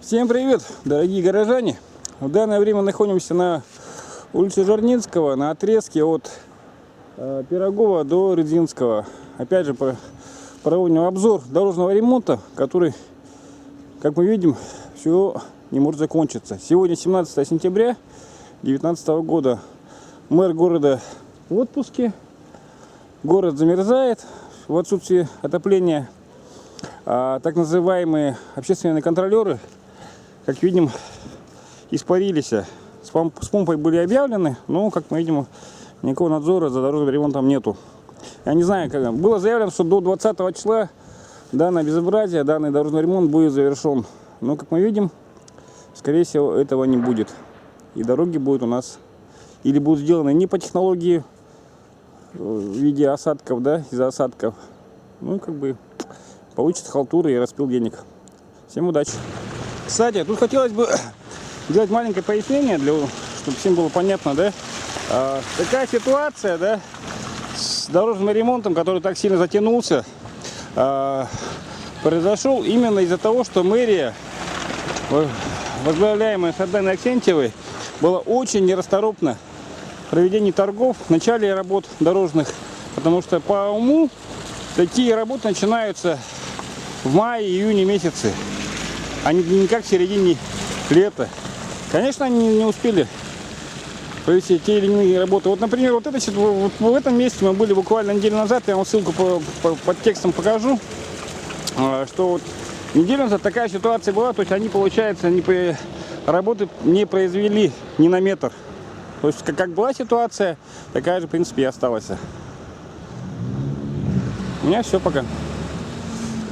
Всем привет, дорогие горожане! В данное время находимся на улице Жарницкого, на отрезке от Пирогова до Рыдзинского. Опять же, проводим обзор дорожного ремонта, который, как мы видим, все не может закончиться. Сегодня 17 сентября 2019 года. Мэр города в отпуске. Город замерзает в отсутствии отопления. Так называемые общественные контролеры, как видим, испарились. С помпой были объявлены, но, как мы видим, никакого надзора за дорожным ремонтом нету. Я не знаю, как было заявлено, что до 20 числа данное безобразие, данный дорожный ремонт будет завершен. Но, как мы видим, скорее всего, этого не будет. И дороги будут у нас или будут сделаны не по технологии в виде осадков, да, из-за осадков. Ну, как бы получится халтура и распил денег. Всем удачи. Кстати, тут хотелось бы сделать маленькое пояснение, чтобы всем было понятно, да. Такая ситуация, да, с дорожным ремонтом, который так сильно затянулся, произошел именно из-за того, что мэрия, возглавляемая Сарданой Аксентьевой, была очень нерасторопна в проведении торгов в начале работ дорожных, потому что по уму такие работы начинаются в мае-июне месяце, а не как в середине лета. Конечно, они не успели провести те или иные работы. Вот, например, вот в этом месте мы были буквально неделю назад, я вам ссылку под текстом покажу, что вот неделю назад такая ситуация была, то есть они, получается, работы не произвели ни на метр. То есть как была ситуация, такая же, в принципе, и осталась. У меня все пока.